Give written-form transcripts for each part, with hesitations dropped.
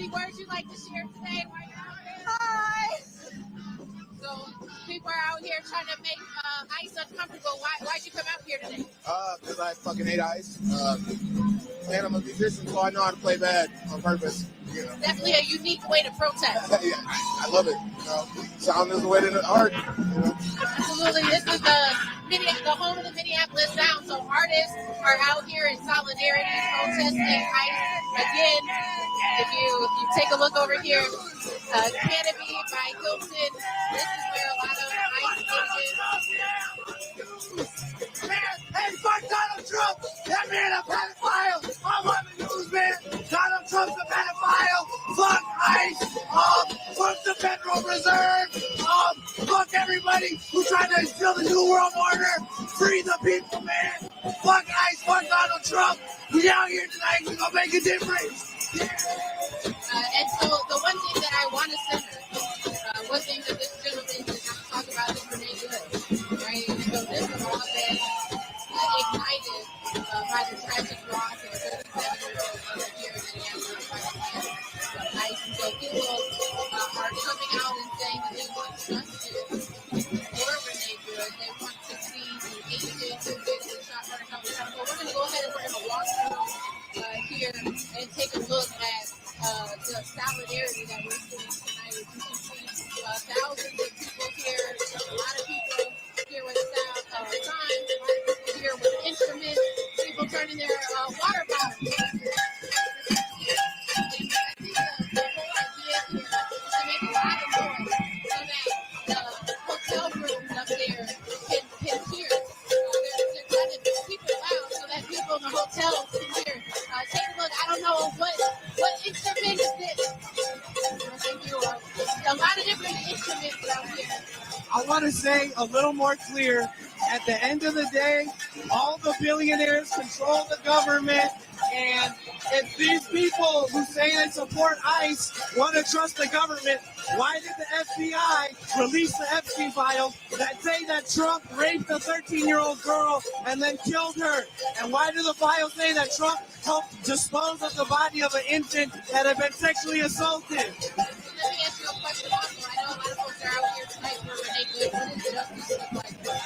any words you'd like to share today? Hi. So people are out here trying to make ICE uncomfortable. Why'd you come out here today? Because I fucking hate ICE. And I'm a musician, so I know how to play bad on purpose. You know. Definitely a unique way to protest. Yeah, I love it. You know, sound is the way to the art. You know? Absolutely. This is the home of the Minneapolis Sound. So artists are out here in solidarity protesting ICE. Again, if you take a look over here, Canopy by Hilton. This is where a lot of ICE agents. Hey, fuck Donald Trump! That man a pedophile! I'm on the news, man! Donald Trump's a pedophile! Fuck ICE! Fuck the Federal Reserve! Fuck everybody who's trying to instill the New World Order! Free the people, man! Fuck ICE! Fuck Donald Trump! We out here tonight, we gonna make a difference! Yeah. And so the one thing that I want to center, one thing that this gentleman did not talk about is Renee Good, right? So this has all been ignited by the tragic loss of a 37-year-old here in Minneapolis by the hands of ICE. And so people are coming out and saying that they want justice for Renee Good. They want to see the agent who did shot her and held accountable. We're going to go ahead and we're going to walk through here and take a look at the solidarity that we're seeing tonight. As you can see, thousands of people here, a lot of people here with signs, a lot of people here with instruments, people turning their water bottles. The whole idea here is to make a lot of noise so that the hotel rooms up there can hear. They're letting people out so that people in the hotels can hear. Take a look. I don't know what instrument is this. Thank you. A lot of different instruments out here. I want to say a little more clear. At the end of the day, all the billionaires control the government, and if these people who say they support ICE want to trust the government, why did the FBI release the Epstein files that say that Trump raped a 13-year-old girl and then killed her? And why do the files say that Trump helped dispose of the body of an infant that had been sexually assaulted? Let me ask you a question also. I know a lot of folks are out here tonight for Renee Good. What does justice look like for her?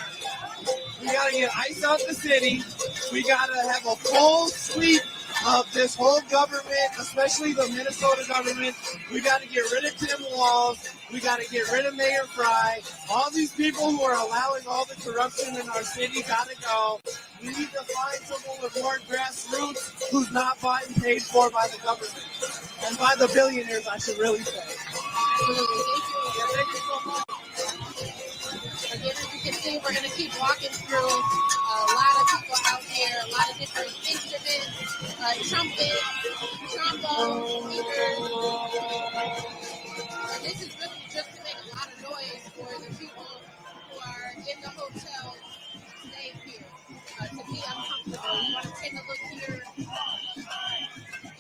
We got to get ICE out the city. We got to have a full sweep of this whole government, especially the Minnesota government. We got to get rid of Tim Walz. We got to get rid of Mayor Fry. All these people who are allowing all the corruption in our city got to go. We need to find someone with more grassroots who's not bought and paid for by the government. And by the billionaires, I should really say. Absolutely. Thank you so much. Again, as you can see, we're going to keep walking through a lot of people out here, a lot of different instruments, trumpet, trombone, speakers. And this is really just to make a lot of noise for the people who are in the hotel staying here, to be uncomfortable. You want to take a look here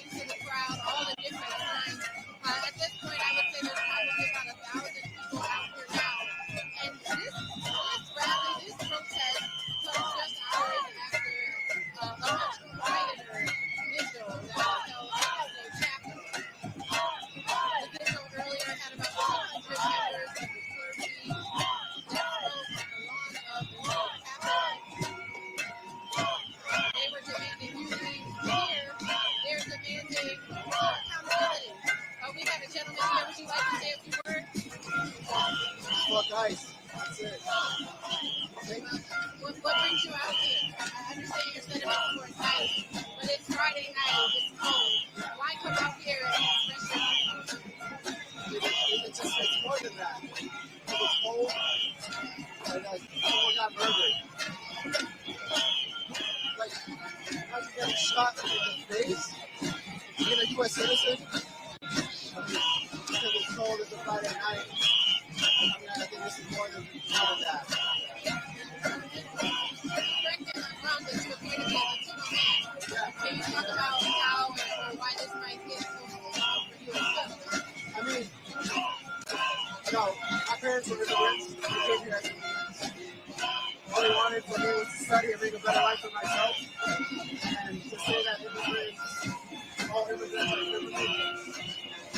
into the crowd, all the different kinds. At this point, I would say there's probably about 1,000 people out here now. And this rally, this protest comes just hours after a much quieter vigil that was held at the chapel. The vigil earlier had about 100 members of the clergy that spoke on the lawn of the Capitol. They were demanding unity. Here, they're demanding accountability. We have a gentleman here. Would you like to say a few words? Fuck ICE. That's it. What brings you out here? I understand your sentiments towards ICE, but it's Friday night. It's cold. Why come out here and express your It's more than that. It's cold. And someone got murdered. Like, how you get shot in the face? Being a U.S. citizen? Because it's cold, it's a Friday night. I mean, I think this is more than that. Can you talk about how or why this might hit for you as well? I mean, my parents were immigrants. They came here. All they wanted for me was to study and make a better life for myself. And to say that immigrants, all immigrants are criminals,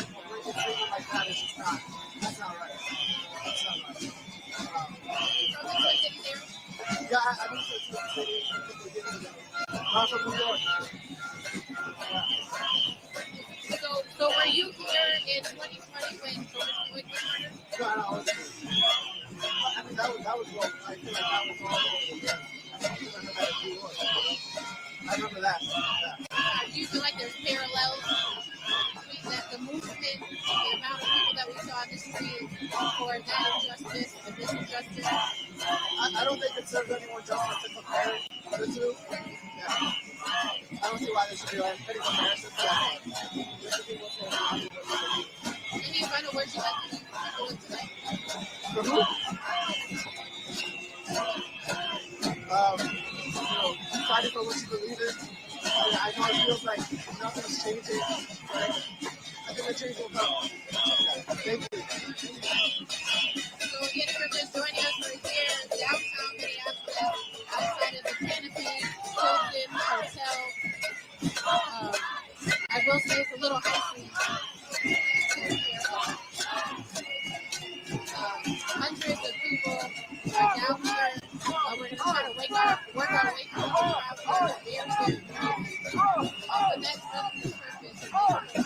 from New York. So were you here in 2020 when George Floyd was murdered? No, I mean, that was what I feel like that was all over the place. I remember that in New York. Do you feel like there's parallels between that, the movement, the amount of people that we saw in the street for that injustice and this injustice? I don't think it serves anyone justice to compare the two. Yeah. I don't see why there should be like any comparison to that. Just to see what's going on. Any final words you'd like to leave people with today? For who? Fighting for what you believe in. I know it feels like nothing's changing, but I think the change will come. Thank you. So again, if you're just joining us, we're here in downtown Minneapolis, outside of the Canopy Hilton Hotel. I will say it's a little icy. Hundreds of people are down here. We're going to try to work our way through the crowd here. But that's really the purpose.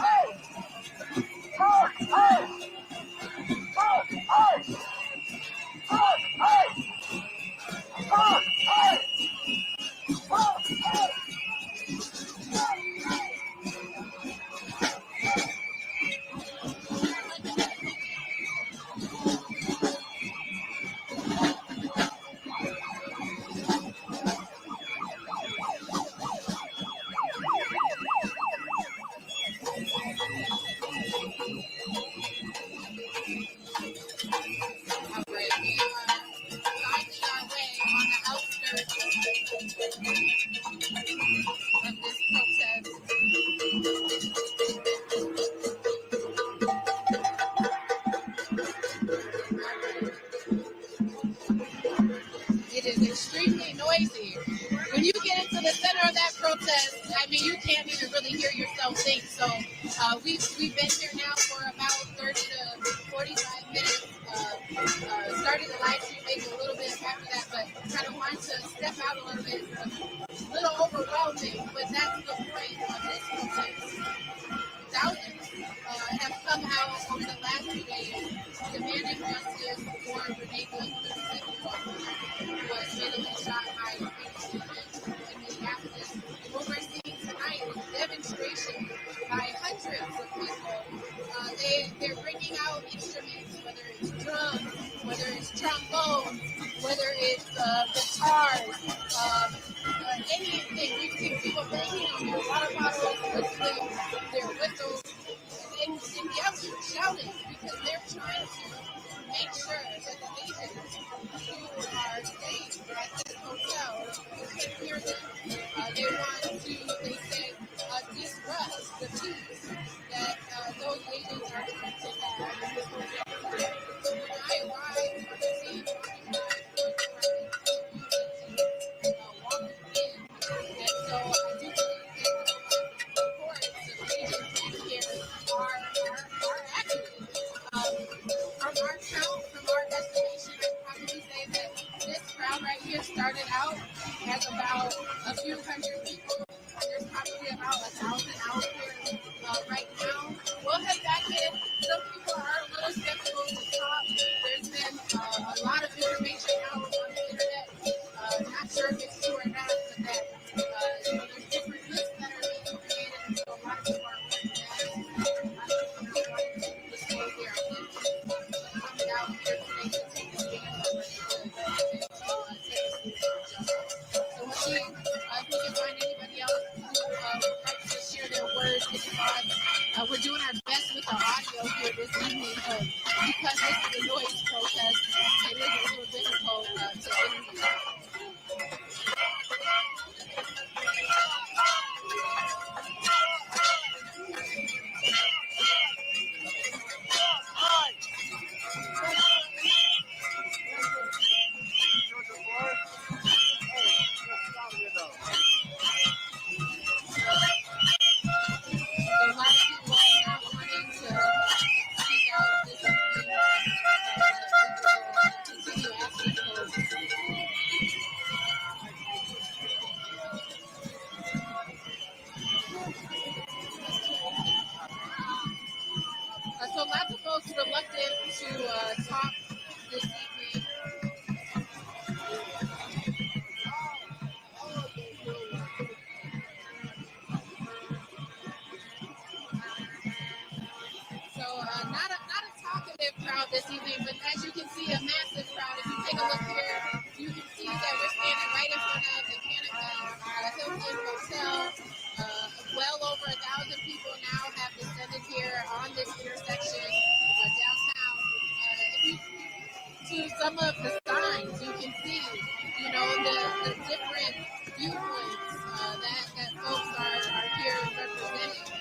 It is extremely noisy. When you get into the center of that protest, I mean, you can't even really hear yourself think. So we've been here now for about 30 to 45 minutes. Started the live stream maybe a little bit after that, but kind of wanted to step out a little bit. It's a little overwhelming, but that's the point of this protest. Thousands have come out over the last few days demanding justice for Renee Williams, who was fatally shot by police in Minneapolis. And what we're seeing tonight is a demonstration by hundreds of people. They're bringing out instruments, whether it's drums, whether it's trombones, whether it's guitars, anything. We've seen people banging on their water bottles, whistling their whistles, and yelling, shouting, because they're trying to make sure that the agents who are staying at this hotel can hear them. They want to, they say, disrupt the peace that those agents are trying to have in this hotel. When I arrived on the scene, walking in, and so I do believe that the reports of agents in here are accurate. From our count, from our estimation, I'd probably say that this crowd right here started out as about a few hundred people. There's probably about 1,000 out here right now. We'll head back in. Some people are a little skeptical to talk. There's been a lot of information out on the internet. Not sure if it's true or not, but that there's different lists that are being created, and so a lot of people are wearing masks. A lot of people want to disclose their identity. Coming out here today to take a stand for the so we'll see if we can find anybody else who would like to share their words and thoughts. We're doing our best with the audio here this evening because this is a noise protest. It is a little difficult to interview. A lot of people are not wanting to speak out this evening. So lots of folks reluctant to talk this evening. So not a talkative crowd this evening, but as you can see, a massive crowd. If you take a look here, you can see that we're standing right in front of the Canopy Hilton Hotel. Well over 1,000 people now have descended here on this intersection downtown. If you to some of the signs, you can see, the different viewpoints that folks are here representing.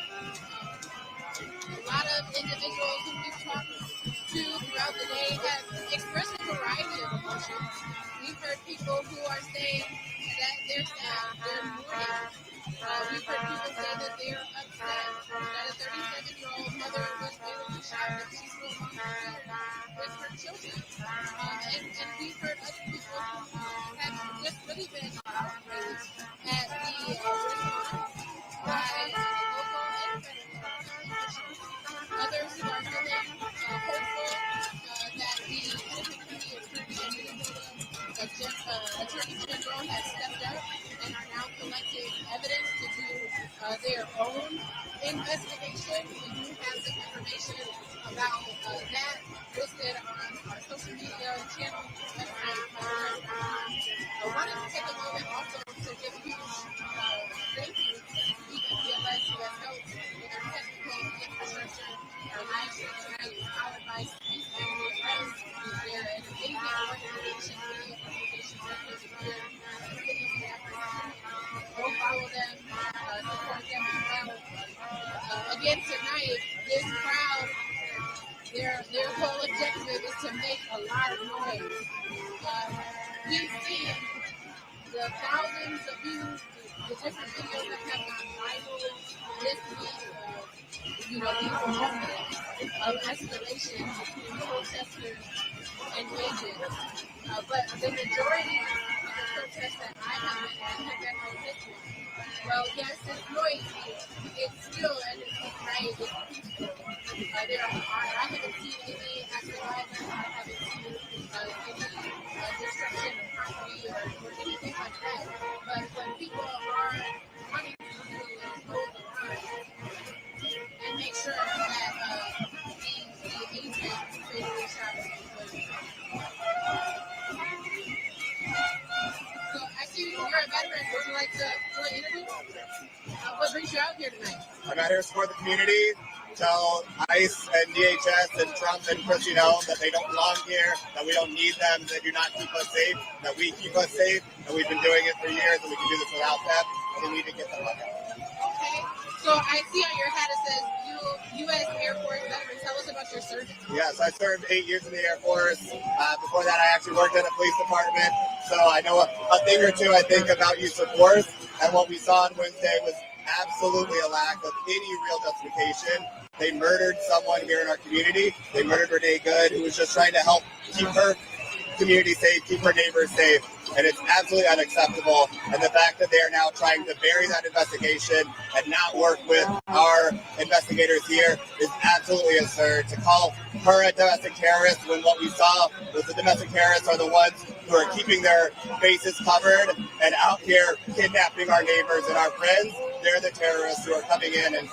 A lot of individuals who we've talked to throughout the day have expressed a variety of emotions. We've heard people who are saying that they're sad, they're mourning. We've heard people say that they're upset, that a 37-year-old mother was fatally shot, that she's no longer here with her children. And we've heard other people who have just really been outraged at the response by local and federal officials. Others who are feeling hopeful that the Attorney General has stepped up and are now collecting evidence to do their own investigation. We do have some information about that listed on our social media channel website. I wanted to take a moment also to give a huge thank you to SPEAK MPLS who has helped with our technical infrastructure. Our live stream tonight is powered by SPEAK MPLS. They're an amazing organization, video publication workers here in Minneapolis. Go follow them, support them as well. Again tonight, this crowd, their whole objective is to make a lot of noise. We've seen the thousands of views, the different videos that have gone viral this week, these moments of escalation between protesters and agents. But the majority of the protests that I have been like this one. Well, yes, it's noisy. It's still, and it's right, it's peaceful. I haven't seen any active violence. I haven't seen any destruction of property or anything like that. But when people are wanting to hold the line and make sure that the agent fatally shot was. So I see you're a veteran. Would you like to interview? What brings you out here tonight? I'm out here to support the community, tell ICE and DHS and Trump and Chrissy Helm that they don't belong here, that we don't need them, they do not keep us safe, that we keep us safe, and we've been doing it for years, and we can do this without them, and we need to get them out. Okay. So I see on your hat it says U.S. Air Force veteran. Tell us about your service. Yes, I served 8 years in the Air Force. Before that, I actually worked in a police department, so I know a thing or two, I think, about use of force, and what we saw on Wednesday was absolutely a lack of any real justification. They murdered someone here in our community. They murdered Renee Good, who was just trying to help keep her community safe, keep her neighbors safe, and it's absolutely unacceptable. And the fact that they are now trying to bury that investigation and not work with our investigators here is absolutely absurd. To call her a domestic terrorist when what we saw was the domestic terrorists are the ones who are keeping their faces covered and out here kidnapping our neighbors and our friends. They're the terrorists who are coming in and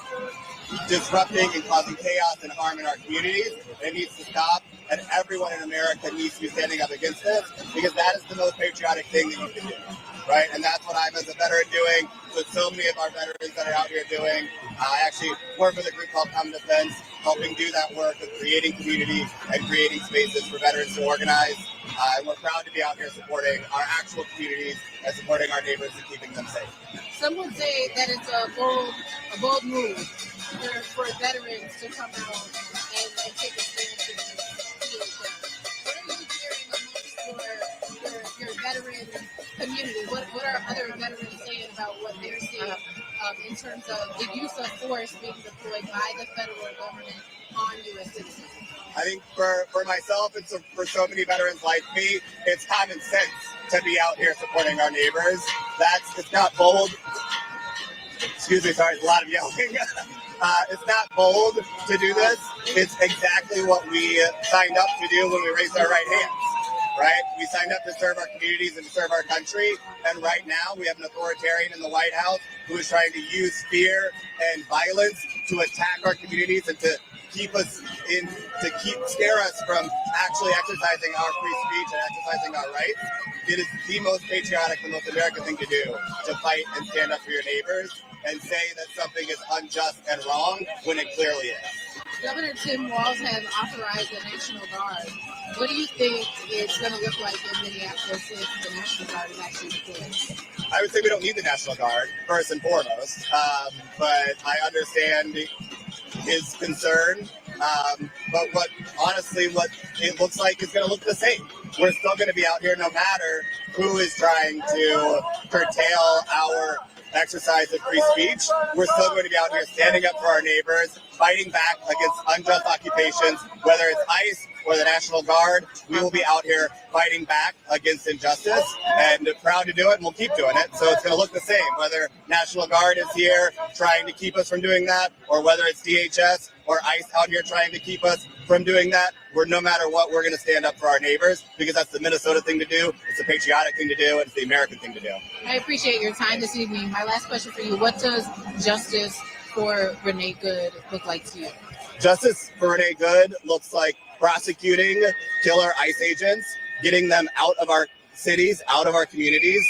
disrupting and causing chaos and harm in our communities. It needs to stop, and everyone in America needs to be standing up against this, because that is the most patriotic thing that you can do, right? And that's what I'm, as a veteran, doing, with so many of our veterans that are out here doing. I actually work with a group called Common Defense, helping do that work of creating community and creating spaces for veterans to organize. And we're proud to be out here supporting our actual communities and supporting our neighbors and keeping them safe. Some would say that it's a bold move for veterans to come out and take a stance and deal with them. What are you hearing amongst your veteran community? What are other veterans saying about what they're seeing in terms of the use of force being deployed by the federal government on U.S. citizens? I think for myself and for so many veterans like me, it's common sense to be out here supporting our neighbors. It's not bold. Excuse me, sorry, it's a lot of yelling. It's not bold to do this. It's exactly what we signed up to do when we raised our right hands, right? We signed up to serve our communities and to serve our country. And right now we have an authoritarian in the White House who is trying to use fear and violence to attack our communities and to keep us in, to scare us from actually exercising our free speech and exercising our rights. It is the most patriotic, the most American thing to do, to fight and stand up for your neighbors and say that something is unjust and wrong when it clearly is. Governor Tim Walz has authorized the National Guard. What do you think it's going to look like in Minneapolis if the National Guard is actually deployed? I would say we don't need the National Guard, first and foremost, but I understand his concern. But what it looks like is going to look the same. We're still going to be out here no matter who is trying to curtail our exercise of free speech. We're still going to be out here standing up for our neighbors, fighting back against unjust occupations, whether it's ICE or the National Guard. We will be out here fighting back against injustice and proud to do it, and we'll keep doing it. So it's going to look the same, whether National Guard is here trying to keep us from doing that, or whether it's DHS or ICE out here trying to keep us from doing that. No matter what, we're going to stand up for our neighbors because that's the Minnesota thing to do. It's the patriotic thing to do. It's the American thing to do. I appreciate your time this evening. My last question for you, what does justice for Renee Good look like to you? Justice for Renee Good looks like prosecuting killer ICE agents, getting them out of our cities, out of our communities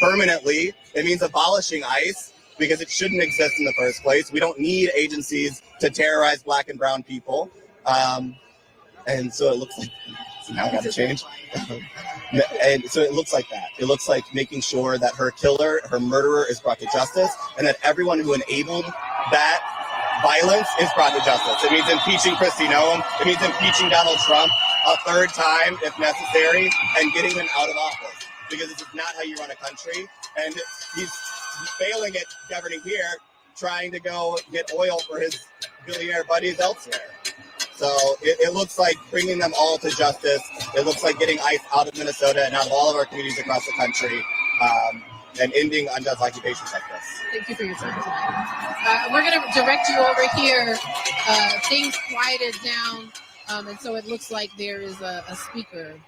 permanently. It means abolishing ICE because it shouldn't exist in the first place. We don't need agencies to terrorize Black and brown people. And so it looks like, so now I got to change. And so it looks like that. It looks like making sure that her killer, her murderer is brought to justice, and that everyone who enabled that violence is brought to justice. It means impeaching Kristi Noem. It means impeaching Donald Trump a third time if necessary and getting him out of office, because this is not how you run a country. And he's failing at governing here, trying to go get oil for his billionaire buddies elsewhere. So it looks like bringing them all to justice. It looks like getting ICE out of Minnesota and out of all of our communities across the country, and ending unjust occupations like this. Thank you for your time tonight. We're going to direct you over here. Things quieted down, and so it looks like there is a speaker.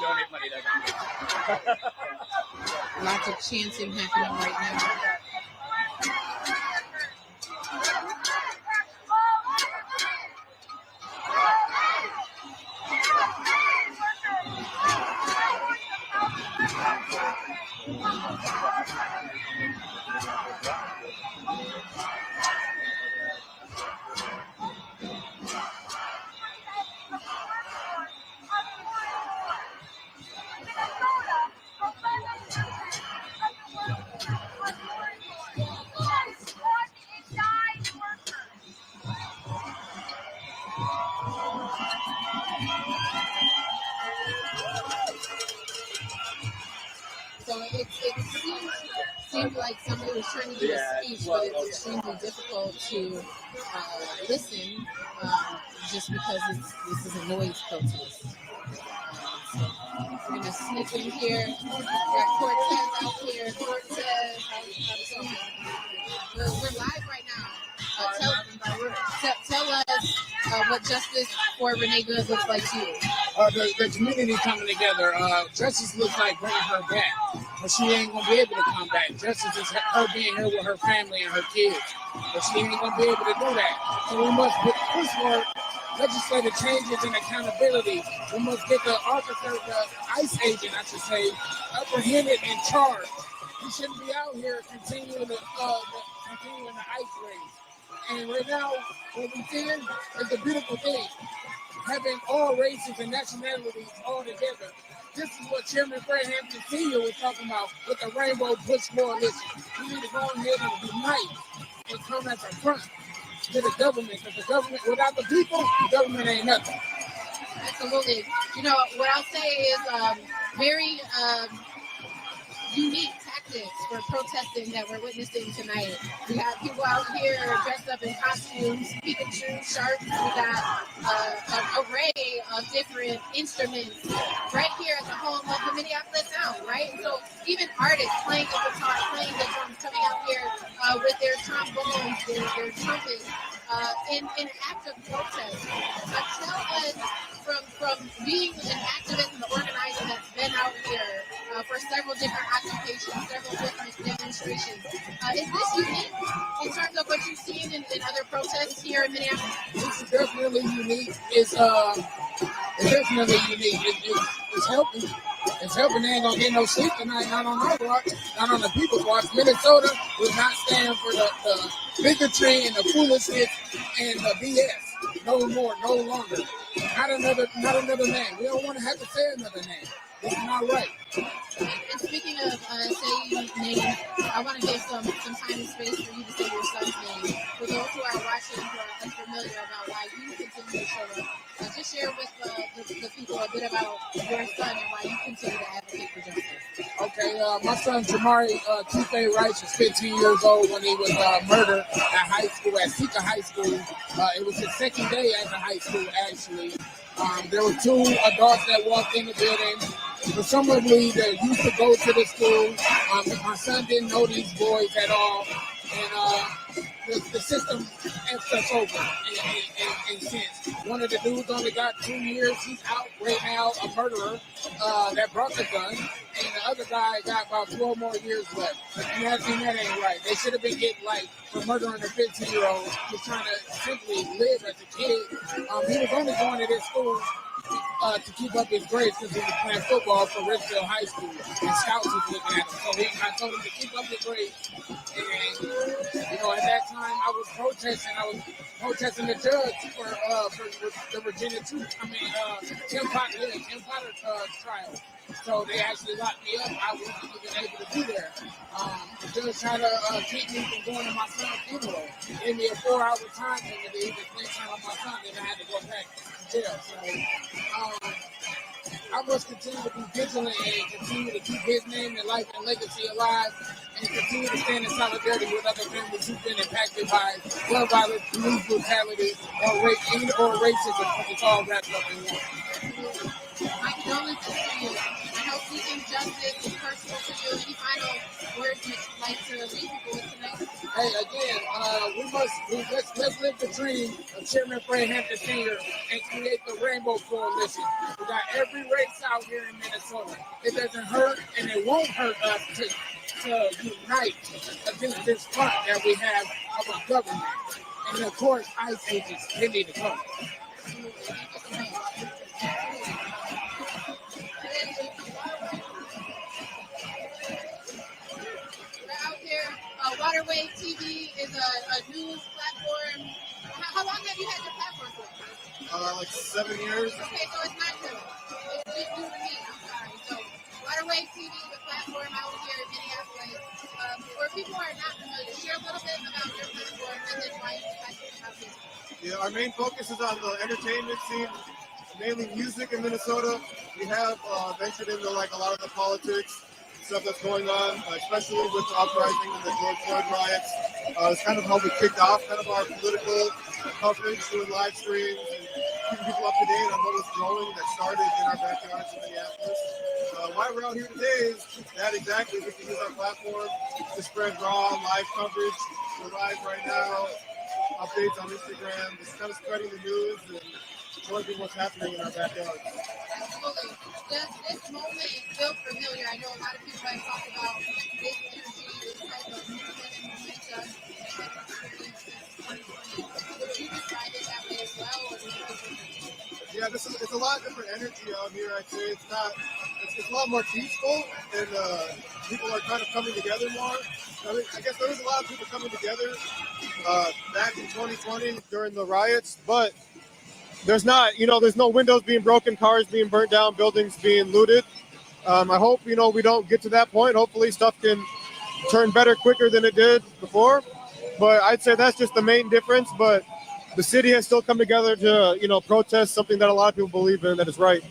Donate money doesn't. Lots of chanting happening right now. So it seemed like somebody was trying to do a speech, but it's extremely difficult to listen just because this is a noise protest. So we're going to sneak in here. We've got Cortez out here. Cortez, how's it going? We're live right now. Tell us what justice for Renee Good looks like to you. The community coming together. Justice looks like bringing her back, but she ain't gonna be able to come back. Justice is her being here with her family and her kids, but she ain't gonna be able to do that. So we must push for legislative changes and accountability. We must get the officer, the ICE agent, I should say, apprehended and charged. He shouldn't be out here continuing the ICE raid. And right now, what we're seeing is a beautiful thing. Having all races and nationalities all together. This is what Chairman Fred Hampton Sr. was talking about with the Rainbow Push Coalition. We need to go ahead and unite and come at the front to the government. Because the government, without the people, the government ain't nothing. Absolutely. You know, what I'll say is very unique tactics for protesting that we're witnessing tonight. We got people out here dressed up in costumes, Pikachu, sharks. We got an array of different instruments right here at the home of the Minneapolis Sound, right? So even artists playing the guitar, playing the drums, coming out here with their trombones, their trumpets, in an act of protest. Tell us from being an activist and the organizer that's been out here for several different occupations, several different demonstrations. Is this unique in terms of what you've seen in other protests here in Minneapolis? It's definitely unique. It's definitely unique. It's helping. It's helping. They ain't gonna get no sleep tonight. Not on our watch. Not on the people's watch. Minnesota will not stand for the bigotry and the foolishness and the BS. No more. No longer. Not another name. We don't want to have to say another name. It's not right. And speaking of saying names, I want to give some time and space for you to say your son's name. For those who are watching who are unfamiliar about why you continue to show up, just share with the people a bit about your son and why you continue to advocate for justice. Okay, my son Jamari Tufe Rice was 15 years old when he was murdered at high school, at SPEAK High School. It was his second day at the high school, actually. There were two adults that walked in the building. Presumably, they used to go to the school. My son didn't know these boys at all. And the system effed us over in sense. One of the dudes only got 2 years. He's out right now, a murderer that brought the gun. And the other guy got about 12 more years left. And that ain't right. They should have been getting life for murdering a 15-year-old who's trying to simply live as a kid. He was only going to this school to keep up his grades because he was playing football for Richfield High School. And scouts was looking at him. So I told him to keep up his grades. And, at that time, I was protesting the judge for the Virginia Tim Potter trial. So they actually locked me up. I wasn't even able to be there. The judge tried to keep me from going to my son's funeral. Gave me a 4-hour time limit to even spend time on my son, and I had to go back to jail. So I must continue to be vigilant and continue to keep his name and life and legacy alive, and continue to stand in solidarity with other families who've been impacted by gun violence, police brutality, or racism. It's all wrapped up in one. My condolences to you. I hope seeking justice is personal to you. Any final words that you'd like to leave people with tonight? Hey, again, let's live the dream of Chairman Fred Hampton Sr. and create the Rainbow Coalition. We got every race out here in Minnesota. It doesn't hurt and it won't hurt us to unite against this front that we have of a government. And of course, ICE agents, they need to come. Waterway TV is a news platform. How long have you had your platform for? Like 7 years. Okay, so it's not new. It's just new to me. I'm sorry. So Waterway TV, the platform out here in Minneapolis. For people who are not familiar, share a little bit about your platform and then why you decided to have this. Yeah, our main focus is on the entertainment scene, mainly music in Minnesota. We have ventured into like a lot of the politics stuff that's going on, especially with the uprising and the George Floyd riots. It's kind of how we kicked off kind of our political coverage, doing live streams and keeping people up to date on what was growing that started in our backyards in Minneapolis. Why we're out here today is that exactly. We can use our platform to spread raw live coverage. We're live right now, updates on Instagram, just kind of spreading the news and showing people what's happening in our backyards. Absolutely. Does this moment feel familiar? I know a lot of people have talked about this energy, this type of movement and momentum. Would you describe it that way as well, or do you think it's different? Yeah, it's a lot different energy out here. I'd say it's a lot more peaceful, and people are kind of coming together more. I guess there was a lot of people coming together back in 2020 during the riots, but there's no windows being broken, cars being burnt down, buildings being looted. I hope, we don't get to that point. Hopefully stuff can turn better quicker than it did before. But I'd say that's just the main difference. But the city has still come together to, protest something that a lot of people believe in that is right.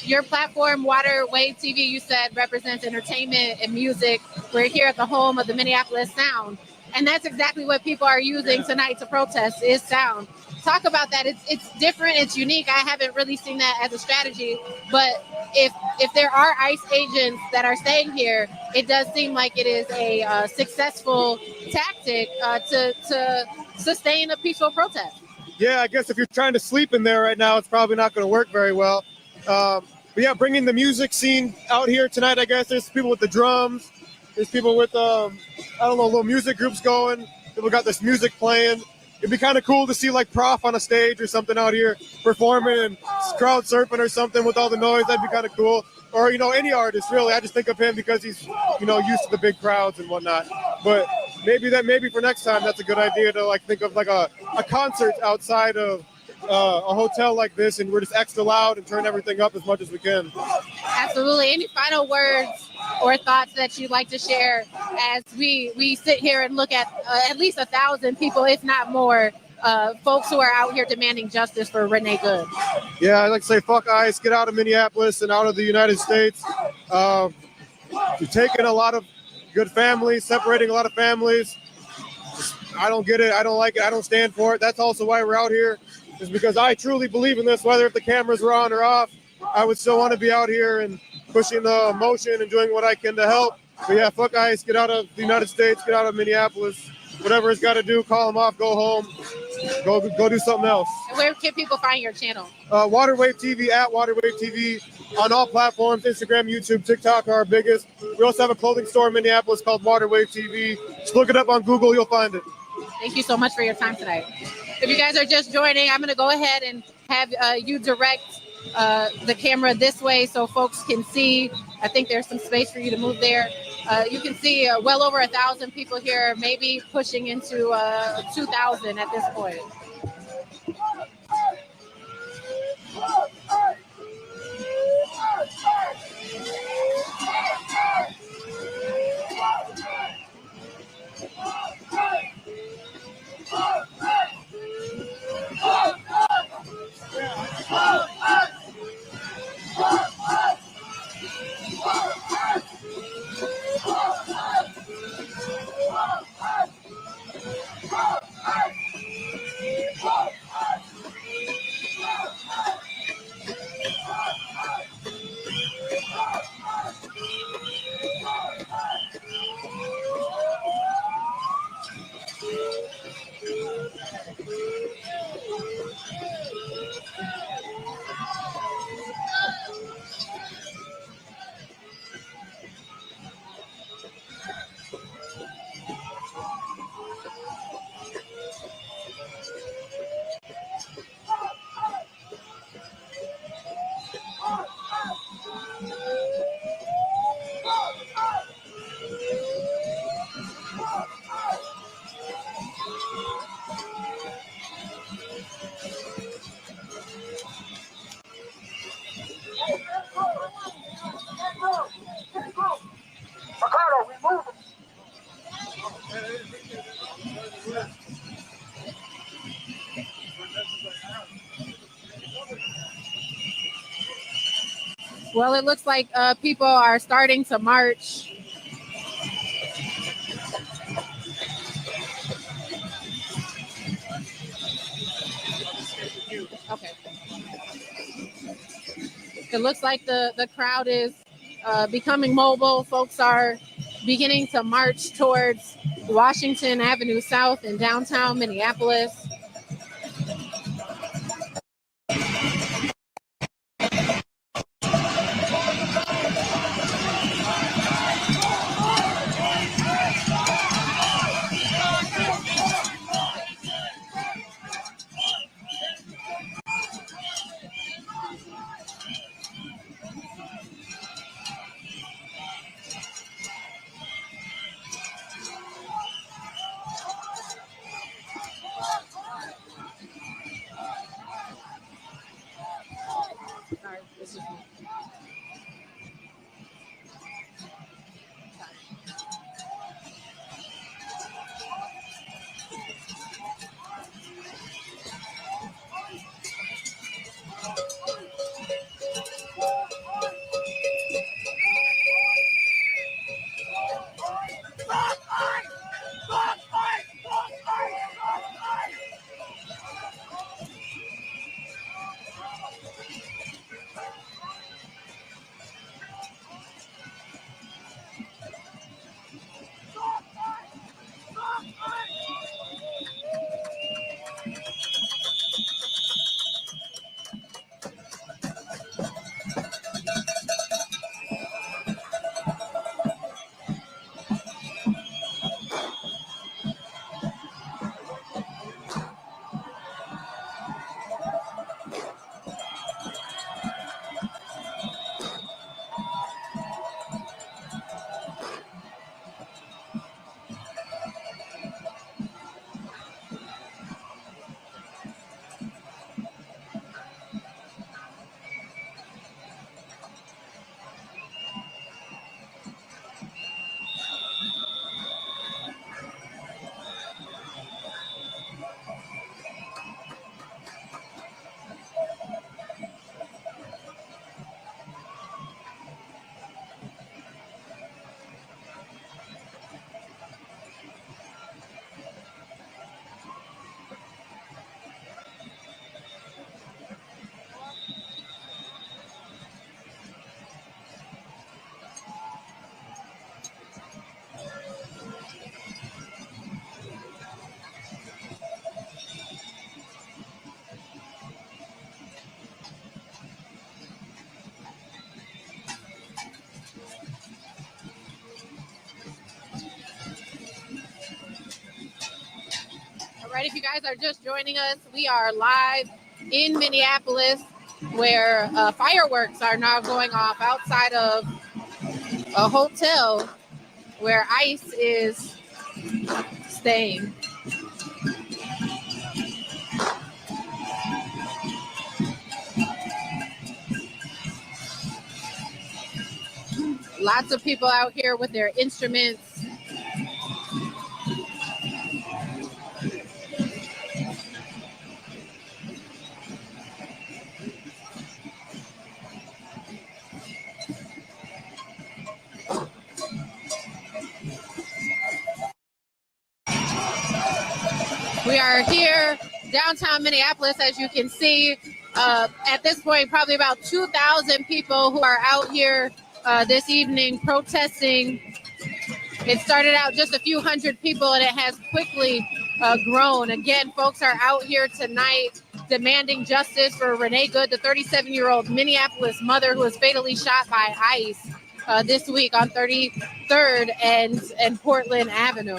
Your platform, Water Wave TV, you said represents entertainment and music. We're here at the home of the Minneapolis sound. And that's exactly what people are using tonight to protest is sound. Talk about that. It's different. It's unique. I haven't really seen that as a strategy. But if there are ICE agents that are staying here, it does seem like it is a successful tactic to sustain a peaceful protest. Yeah, I guess if you're trying to sleep in there right now, it's probably not going to work very well. But yeah, bringing the music scene out here tonight, I guess. There's people with the drums. There's people with, I don't know, little music groups going. People got this music playing. It'd be kind of cool to see like Prof on a stage or something out here performing and crowd surfing or something with all the noise. That'd be kind of cool. Or, you know, any artist, really. I just think of him because he's, you know, used to the big crowds and whatnot. But maybe for next time, that's a good idea to like think of like a concert outside of a hotel like this, and we're just extra loud and turn everything up as much as we can. Absolutely. Any final words or thoughts that you'd like to share as we sit here and look at least 1,000 people, if not more, folks who are out here demanding justice for Renee Good? Yeah, I'd like to say fuck ICE, get out of Minneapolis and out of the United States. You're taking a lot of good families, separating a lot of families. I don't get it. I don't like it. I don't stand for it. That's also why we're out here, is because I truly believe in this. Whether if the cameras were on or off, I would still want to be out here and pushing the motion and doing what I can to help. But yeah, fuck ICE, get out of the United States, get out of Minneapolis. Whatever it's got to do, call them off, go home, go do something else. And where can people find your channel? Waterwave TV, at Waterwave TV, on all platforms, Instagram, YouTube, TikTok are our biggest. We also have a clothing store in Minneapolis called Waterwave TV. Just look it up on Google, you'll find it. Thank you so much for your time tonight. If you guys are just joining, I'm going to go ahead and have you direct the camera this way so folks can see. I think there's some space for you to move there. You can see well over 1,000 people here, maybe pushing into 2,000 at this point. Well, it looks like people are starting to march. Okay. It looks like the crowd is becoming mobile. Folks are beginning to march towards Washington Avenue South in downtown Minneapolis. right, if you guys are just joining us, we are live in Minneapolis, where fireworks are now going off outside of a hotel where ICE is staying. Lots of people out here with their instruments. We are here downtown Minneapolis, as you can see. At this point, probably about 2,000 people who are out here this evening protesting. It started out just a few hundred people, and it has quickly grown. Again, folks are out here tonight demanding justice for Renee Good, the 37-year-old Minneapolis mother who was fatally shot by ICE this week on 33rd and Portland Avenue.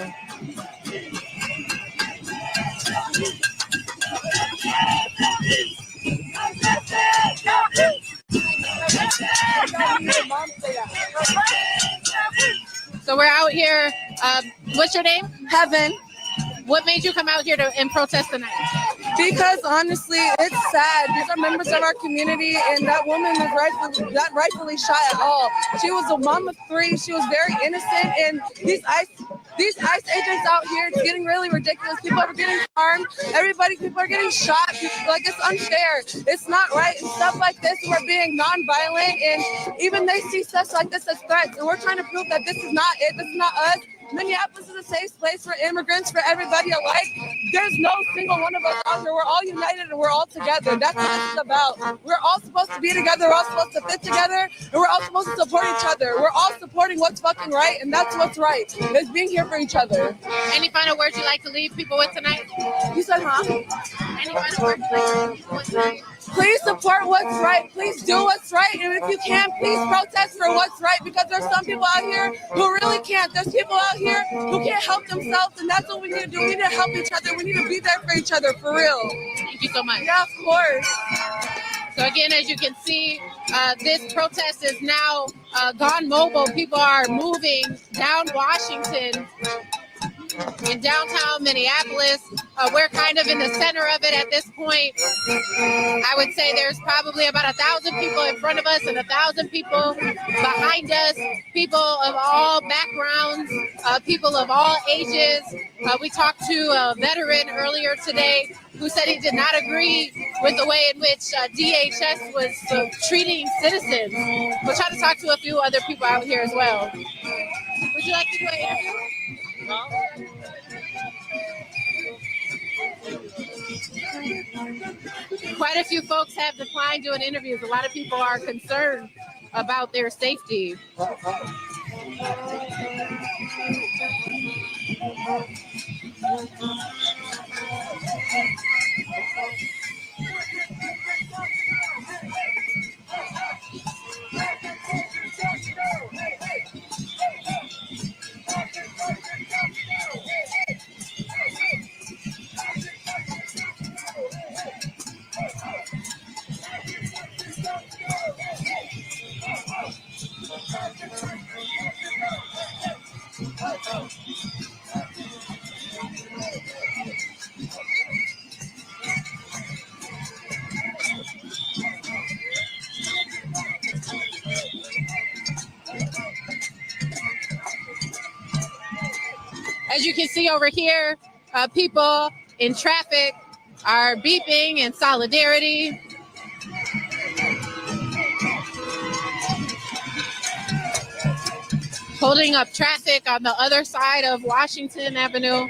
So we're out here. What's your name? Heaven. What made you come out here and protest tonight? Because honestly, it's sad. These are members of our community, and that woman was rightfully shot at all. She was a mom of 3. She was very innocent, and these ICE agents out here, it's getting really ridiculous. People are getting harmed. People are getting shot. Like, it's unfair. It's not right. And stuff like this, we're being nonviolent, and even they see stuff like this as threats. And we're trying to prove that this is not it. This is not us. Minneapolis is a safe place for immigrants, for everybody alike. There's no single one of us out here. We're all united and we're all together. That's what this is about. We're all supposed to be together. We're all supposed to fit together, and we're all supposed to support each other. We're all supporting what's fucking right, and that's what's right. It's being here for each other. Any final words you'd like to leave people with tonight? You said, huh? Any final words you'd like to leave people with tonight? Please support what's right. Please do what's right. And if you can, please protest for what's right, because there's some people out here who really can't. There's people out here who can't help themselves, and that's what we need to do. We need to help each other. We need to be there for each other, for real. Thank you so much. Yeah, of course. So again, as you can see, this protest is now gone mobile. People are moving down Washington in downtown Minneapolis. We're kind of in the center of it at this point. I would say there's probably about 1,000 people in front of us and 1,000 people behind us, people of all backgrounds, people of all ages. We talked to a veteran earlier today who said he did not agree with the way in which DHS was treating citizens. We'll try to talk to a few other people out here as well. Would you like to do an interview? Quite a few folks have declined doing interviews. A lot of people are concerned about their safety. As you can see over here, people in traffic are beeping in solidarity. Holding up traffic on the other side of Washington Avenue.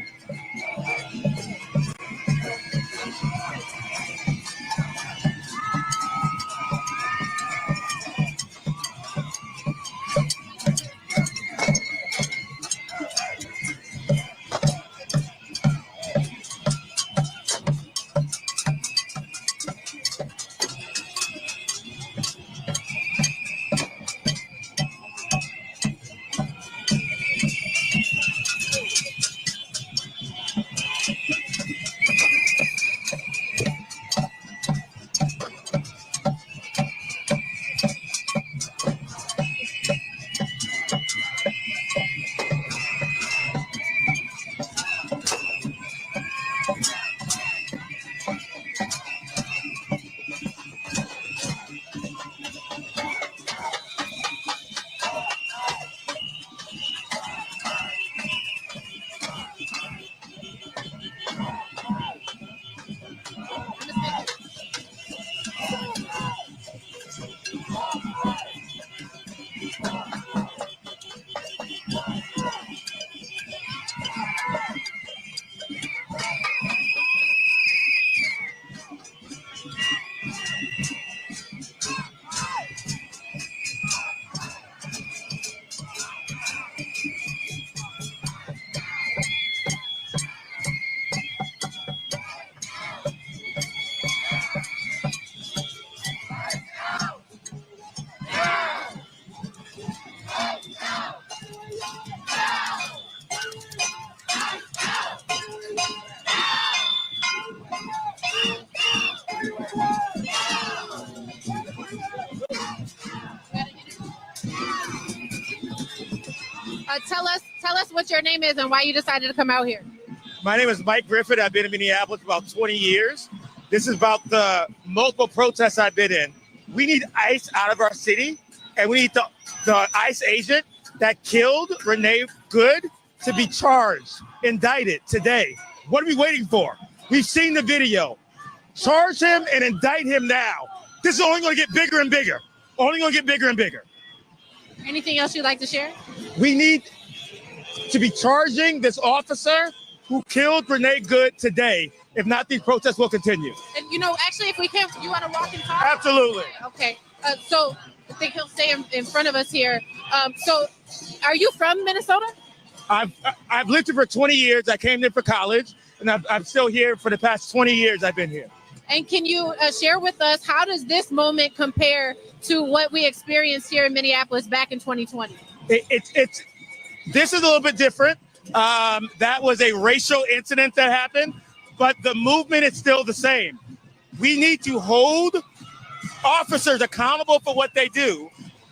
Tell us what your name is and why you decided to come out here. My name is Mike Griffith. I've been in Minneapolis for about 20 years. This is about the multiple protests I've been in. We need ICE out of our city, and we need the ICE agent that killed Renee Good to be charged, indicted today. What are we waiting for? We've seen the video. Charge him and indict him now. This is only going to get bigger and bigger. Only going to get bigger and bigger. Anything else you'd like to share? We need to be charging this officer who killed Renee Good today. If not, these protests will continue. And actually, if we can, you want to walk and talk? Absolutely. Okay. So I think he'll stay in front of us here. So are you from Minnesota? I've lived here for 20 years. I came here for college, and I'm still here for the past 20 years I've been here. And can you share with us, how does this moment compare to what we experienced here in Minneapolis back in 2020? This is a little bit different. That was a racial incident that happened, but the movement is still the same. We need to hold officers accountable for what they do.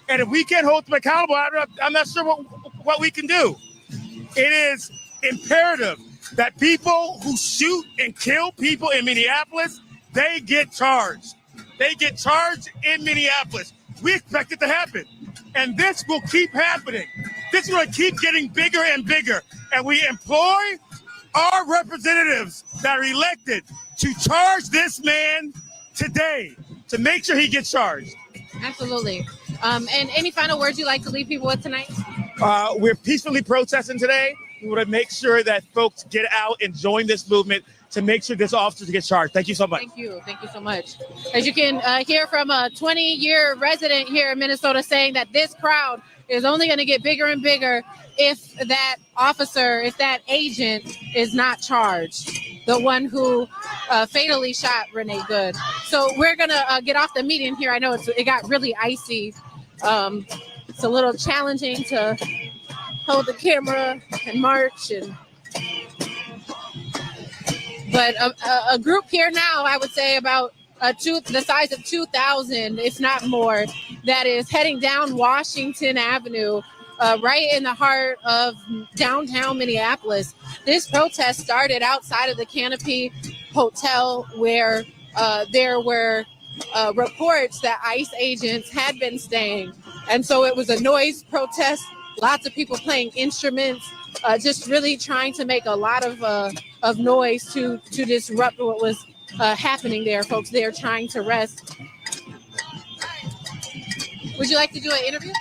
And if we can't hold them accountable, I'm not sure what we can do. It is imperative that people who shoot and kill people in Minneapolis, they get charged. They get charged in Minneapolis. We expect it to happen. And this will keep happening. This is going to keep getting bigger and bigger. And we employ our representatives that are elected to charge this man today, to make sure he gets charged. Absolutely. And any final words you'd like to leave people with tonight? We're peacefully protesting today. We want to make sure that folks get out and join this movement to make sure this officer gets charged. Thank you so much. Thank you so much. As you can hear from a 20-year resident here in Minnesota saying that this crowd is only going to get bigger and bigger if that officer, if that agent is not charged, the one who fatally shot Renee Good. So we're going to get off the meeting here. I know it got really icy. It's a little challenging to hold the camera and march, but a group here now, I would say about the size of 2,000, if not more, that is heading down Washington Avenue, right in the heart of downtown Minneapolis. This protest started outside of the Canopy Hotel, where there were reports that ICE agents had been staying. And so it was a noise protest, lots of people playing instruments, just really trying to make a lot of noise to disrupt what was happening there. Folks there trying to rest. Would you like to do an interview?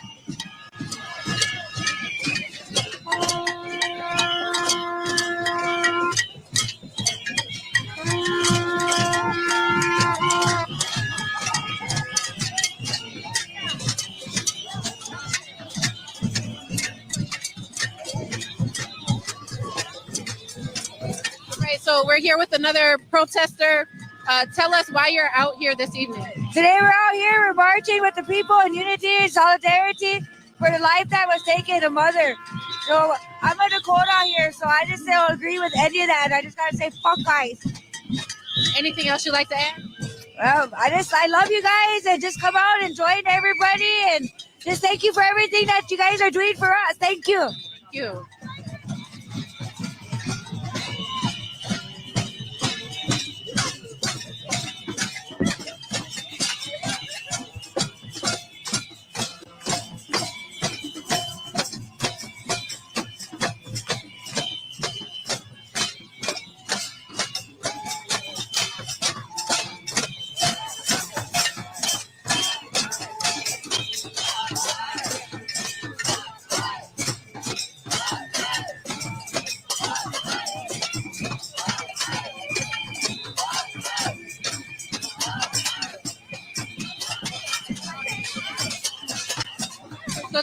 So we're here with another protester. Tell us why you're out here this evening. Today we're out here, we're marching with the people in unity and solidarity for the life that was taken, a mother. So I'm a Dakota out here, so I just don't agree with any of that. I just gotta say fuck ICE. Anything else you'd like to add? Well, I love you guys, and just come out and join everybody, and just thank you for everything that you guys are doing for us. Thank you. Thank you.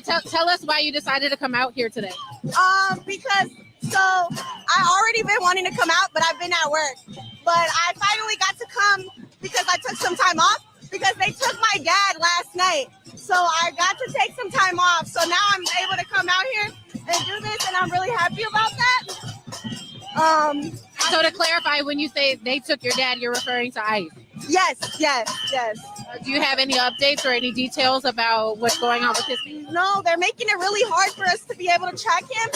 tell us why you decided to come out here today. Because I already been wanting to come out, but I've been at work. But I finally got to come because I took some time off because they took my dad last night. So I got to take some time off. So now I'm able to come out here and do this, and I'm really happy about that. So to clarify, when you say they took your dad, you're referring to ICE? Yes. Do you have any updates or any details about what's going on with his case? No, they're making it really hard for us to be able to track him,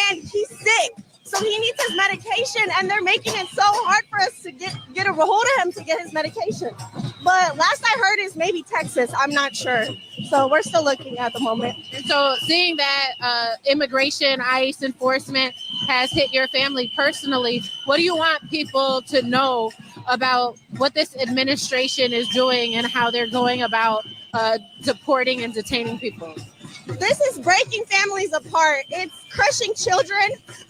and he's sick. So he needs his medication, and they're making it so hard for us to get a hold of him to get his medication. But last I heard is maybe Texas. I'm not sure. So we're still looking at the moment. And so seeing that immigration, ICE enforcement has hit your family personally, what do you want people to know about what this administration is doing and how they're going about deporting and detaining people? This is breaking families apart. It's crushing children.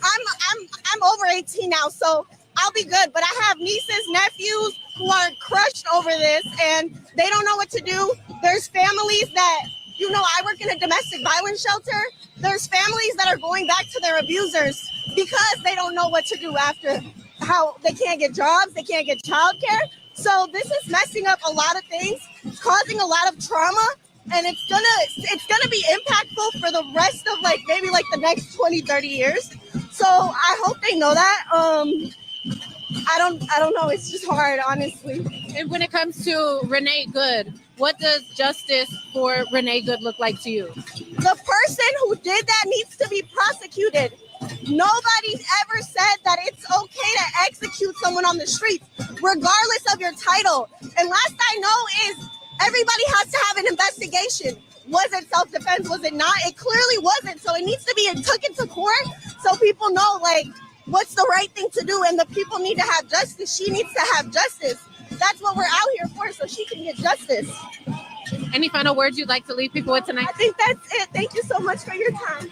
I'm over 18 now, so I'll be good. But I have nieces, nephews who are crushed over this, and they don't know what to do. There's families that, I work in a domestic violence shelter. There's families that are going back to their abusers because they don't know what to do after. How they can't get jobs, they can't get childcare. So this is messing up a lot of things. It's causing a lot of trauma. And it's gonna be impactful for the rest of maybe the next 20, 30 years. So I hope they know that. I don't know. It's just hard, honestly. And when it comes to Renee Good, what does justice for Renee Good look like to you? The person who did that needs to be prosecuted. Nobody's ever said that it's okay to execute someone on the streets, regardless of your title. And last I know is everybody has to have an investigation. Was it self-defense? Was it not? It clearly wasn't. So it needs to be took into court so people know what's the right thing to do. And the people need to have justice. She needs to have justice. That's what we're out here for, so she can get justice. Any final words you'd like to leave people with tonight? I think that's it. Thank you so much for your time.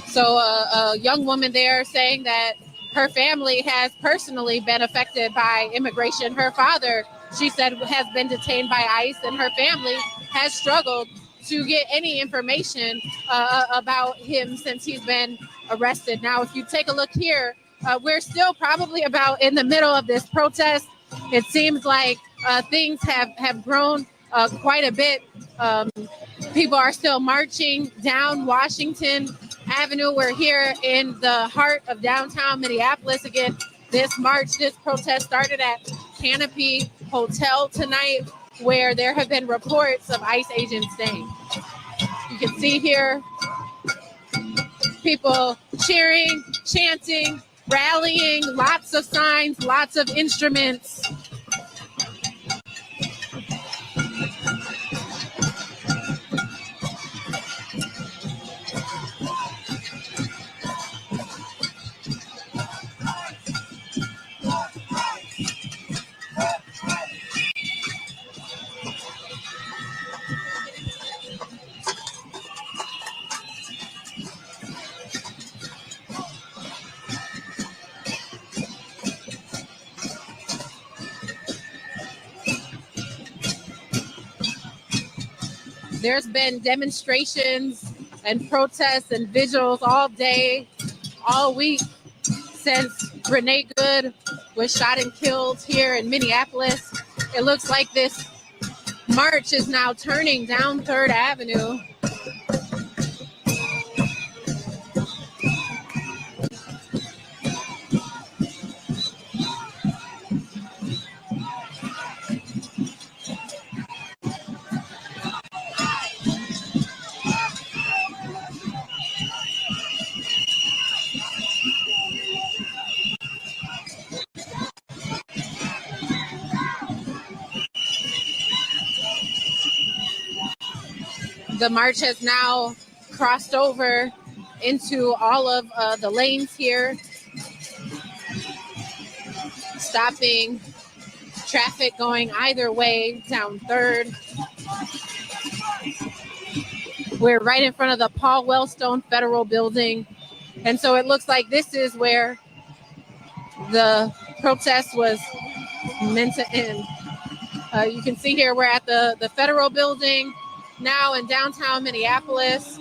So a young woman there saying that her family has personally been affected by immigration. Her father, she said, has been detained by ICE, and her family has struggled to get any information about him since he's been arrested. Now, if you take a look here, we're still probably about in the middle of this protest. It seems like things have grown quite a bit. People are still marching down Washington Avenue. We're here in the heart of downtown Minneapolis. Again, this protest started at Canopy Hotel tonight, where there have been reports of ICE agents staying. You can see here people cheering, chanting, rallying, lots of signs, lots of instruments. There's been demonstrations and protests and vigils all day, all week since Renee Good was shot and killed here in Minneapolis. It looks like this march is now turning down 3rd Avenue. The march has now crossed over into all of the lanes here, stopping traffic going either way down 3rd. We're right in front of the Paul Wellstone Federal Building. And so it looks like this is where the protest was meant to end. You can see here we're at the Federal Building. now in downtown Minneapolis.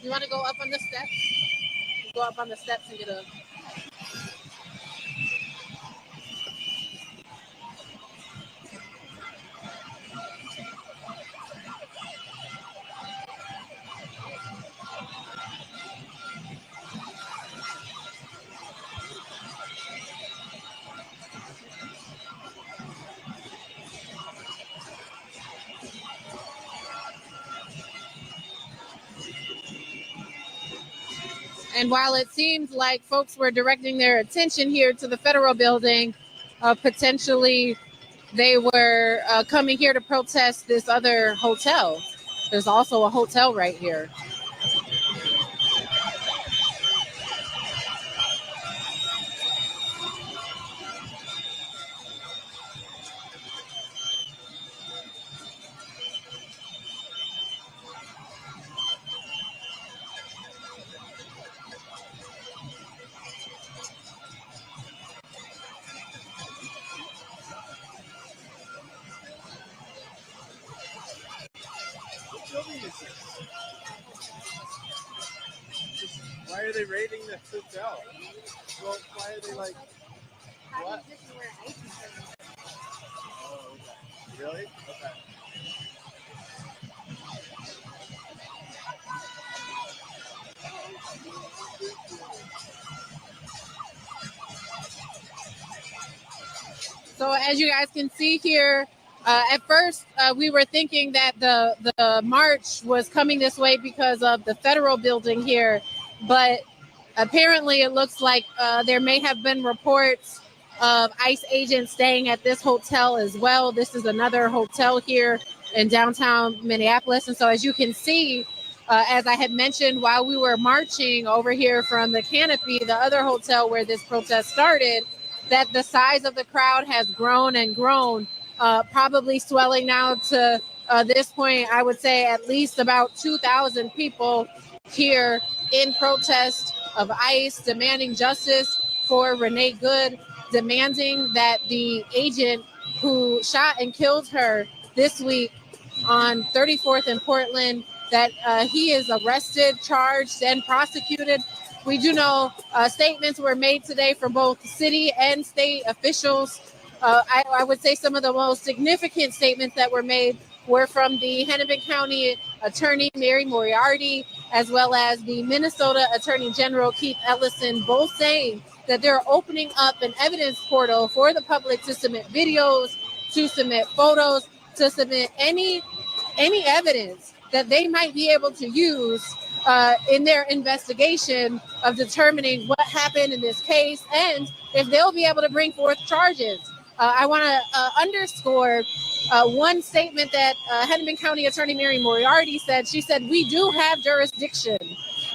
You want to go up on the steps? Go up on the steps and get a... And while it seems like folks were directing their attention here to the federal building, potentially they were coming here to protest this other hotel. There's also a hotel right here. Why are they raiding the hotel? Well, why are they like, what? Oh, okay. Really? Okay. So as you guys can see here, at first we were thinking that the march was coming this way because of the federal building here, but apparently it looks like there may have been reports of ICE agents staying at this hotel as well. This is another hotel here in downtown Minneapolis. And so as you can see, as I had mentioned, while we were marching over here from the Canopy, the other hotel where this protest started, that the size of the crowd has grown and grown, probably swelling now to this point, I would say at least about 2,000 people here in protest of ICE, demanding justice for Renee Good, demanding that the agent who shot and killed her this week on 34th and Portland, that he is arrested, charged, and prosecuted. We do know statements were made today from both city and state officials. I would say some of the most significant statements that were made were from the Hennepin County Attorney Mary Moriarty, as well as the Minnesota Attorney General Keith Ellison, both saying that they're opening up an evidence portal for the public to submit videos, to submit photos, to submit any evidence that they might be able to use in their investigation of determining what happened in this case and if they'll be able to bring forth charges. I want to underscore one statement that Hennepin County Attorney Mary Moriarty said. She said, "We do have jurisdiction,"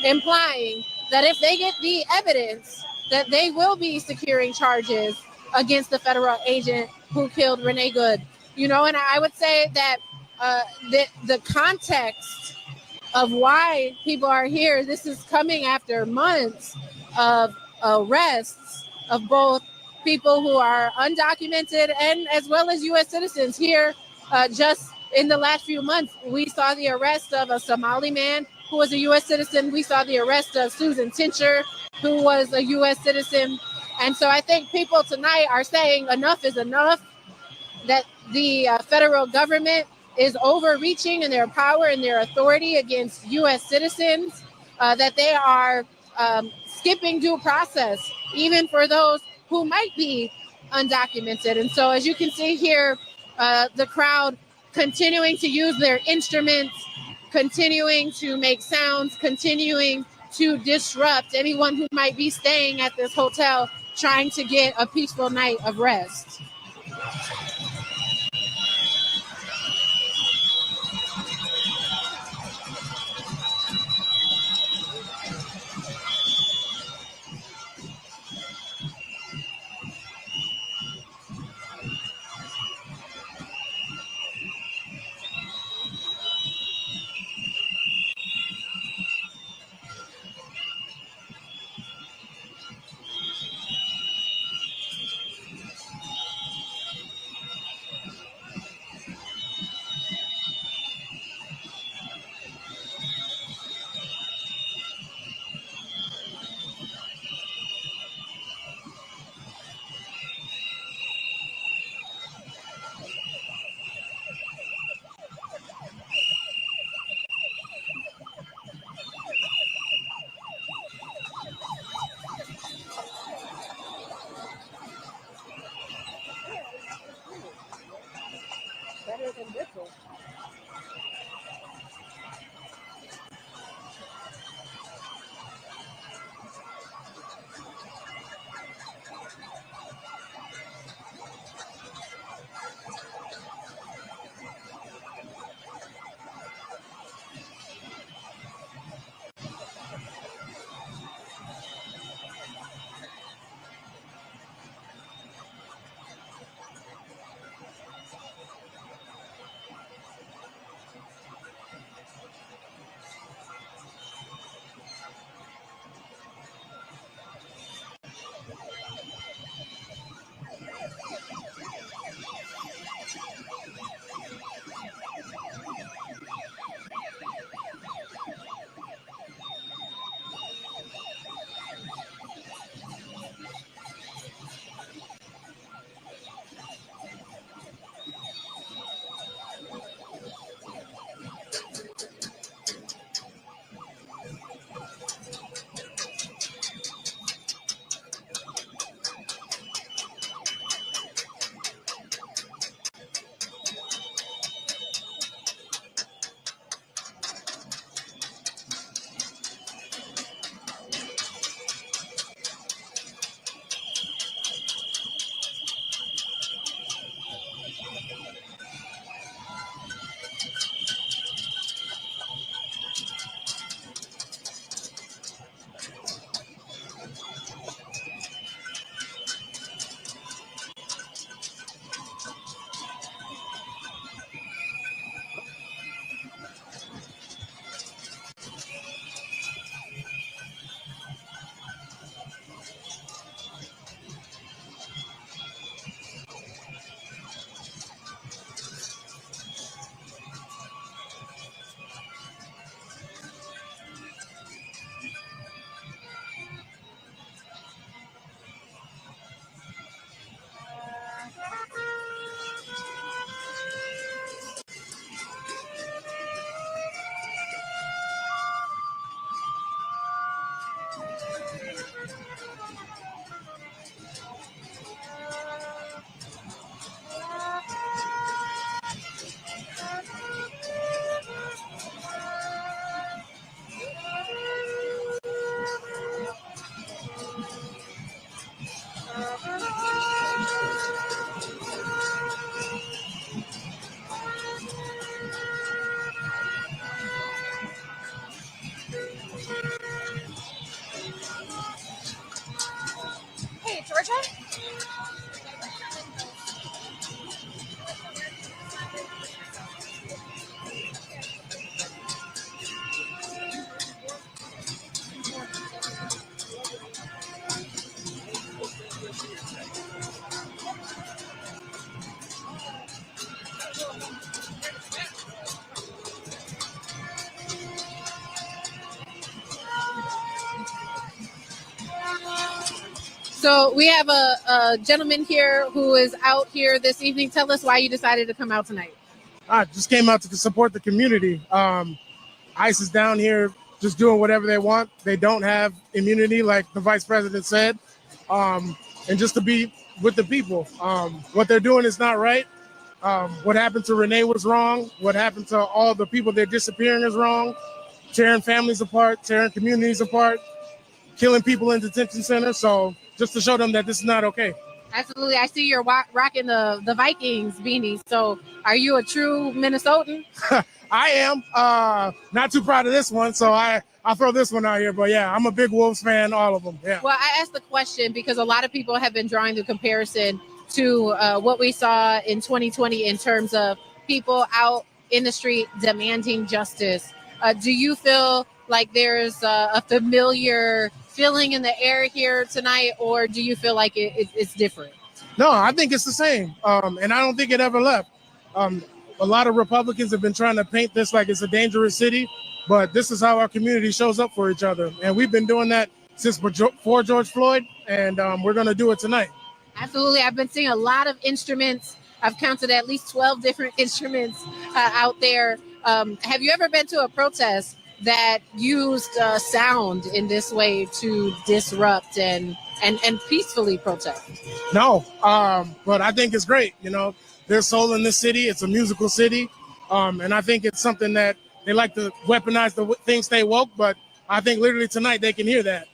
implying that if they get the evidence, that they will be securing charges against the federal agent who killed Renee Good. You know, and I would say that the context of why people are here, this is coming after months of arrests of both people who are undocumented and as well as U.S. citizens here. Just in the last few months, we saw the arrest of a Somali man who was a U.S. citizen. We saw the arrest of Susan Tincher, who was a U.S. citizen. And so I think people tonight are saying enough is enough, that the federal government is overreaching in their power and their authority against U.S. citizens, that they are skipping due process, even for those who might be undocumented. And so as you can see here, the crowd continuing to use their instruments, continuing to make sounds, continuing to disrupt anyone who might be staying at this hotel, trying to get a peaceful night of rest. So we have a gentleman here who is out here this evening. Tell us why you decided to come out tonight. I just came out to support the community. ICE is down here just doing whatever they want. They don't have immunity, like the vice president said, and just to be with the people. What they're doing is not right. What happened to Renee was wrong. What happened to all the people that are disappearing is wrong. Tearing families apart, tearing communities apart, killing people in detention centers. So just to show them that this is not okay. Absolutely. I see you're rocking the Vikings beanie. So are you a true Minnesotan? I am. Not too proud of this one, so I'll throw this one out here. But yeah, I'm a big Wolves fan, all of them. Yeah. Well, I asked the question because a lot of people have been drawing the comparison to what we saw in 2020 in terms of people out in the street demanding justice. Do you feel like there's a familiar feeling in the air here tonight, or do you feel like it's different? No, I think it's the same. And I don't think it ever left. A lot of Republicans have been trying to paint this like it's a dangerous city, but this is how our community shows up for each other. And we've been doing that since before George Floyd, and we're going to do it tonight. Absolutely. I've been seeing a lot of instruments. I've counted at least 12 different instruments out there. Have you ever been to a protest that used sound in this way to disrupt and peacefully protest? No, but I think it's great. You know, there's soul in this city. It's a musical city. And I think it's something that they like to weaponize the things they woke, but I think literally tonight they can hear that.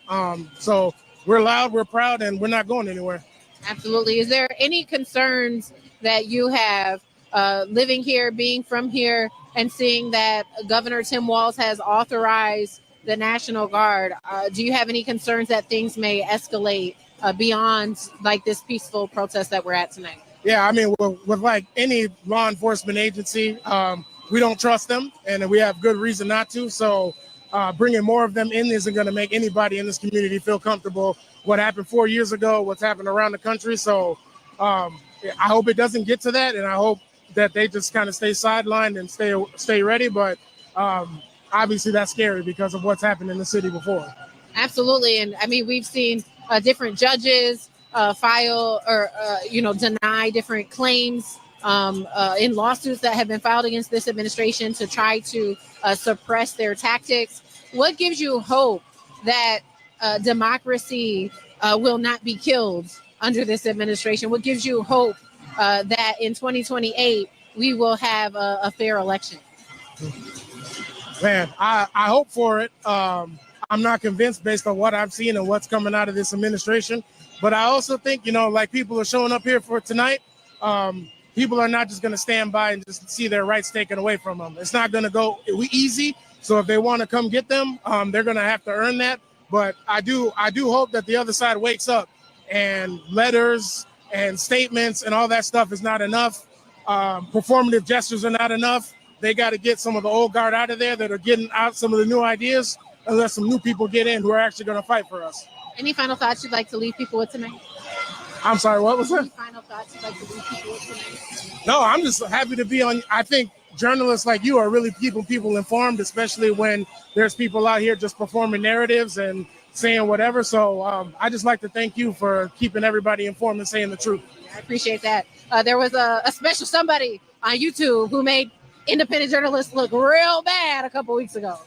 So we're loud, we're proud, and we're not going anywhere. Absolutely. Is there any concerns that you have living here, being from here, and seeing that Governor Tim Walz has authorized the National Guard? Do you have any concerns that things may escalate beyond like this peaceful protest that we're at tonight? Yeah, I mean, with like any law enforcement agency, we don't trust them, and we have good reason not to. So bringing more of them in isn't going to make anybody in this community feel comfortable. What happened 4 years ago, what's happened around the country. So I hope it doesn't get to that, and I hope that they just kind of stay sidelined and stay ready. But obviously that's scary because of what's happened in the city before. Absolutely. And I mean, we've seen different judges file or, deny different claims in lawsuits that have been filed against this administration to try to suppress their tactics. What gives you hope that democracy will not be killed under this administration? What gives you hope that in 2028 we will have a fair election? Man, I hope for it. I'm not convinced based on what I've seen and what's coming out of this administration. But I also think, like people are showing up here for tonight. People are not just going to stand by and just see their rights taken away from them. It's not going to go easy. So if they want to come get them, they're going to have to earn that. But I do hope that the other side wakes up, and letters and statements and all that stuff is not enough. Performative gestures are not enough. They got to get some of the old guard out of there that are getting out some of the new ideas, and let some new people get in who are actually going to fight for us. Any final thoughts you'd like to leave people with tonight? I'm sorry, what was that? Any final thoughts you'd like to leave people with tonight? No, I'm just happy to be on. I think journalists like you are really keeping people informed, especially when there's people out here just performing narratives and saying whatever. So I just like to thank you for keeping everybody informed and saying the truth. I appreciate that. There was a special somebody on YouTube who made independent journalists look real bad a couple weeks ago.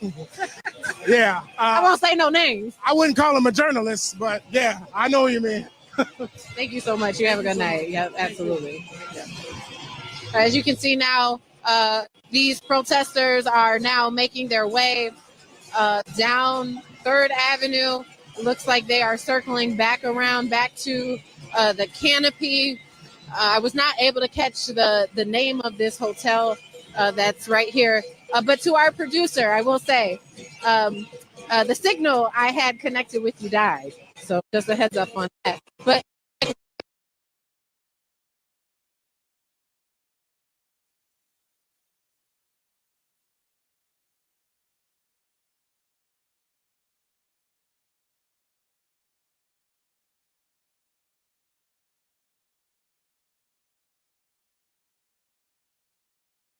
Yeah. I won't say no names. I wouldn't call him a journalist, but yeah, I know what you mean. Thank you so much. You have a good night. Yeah, absolutely. Yeah. As you can see now, these protesters are now making their way down 3rd Avenue. It looks like they are circling back around, back to the Canopy. I was not able to catch the name of this hotel that's right here. But to our producer, I will say, the signal I had connected with you died. So just a heads up on that. But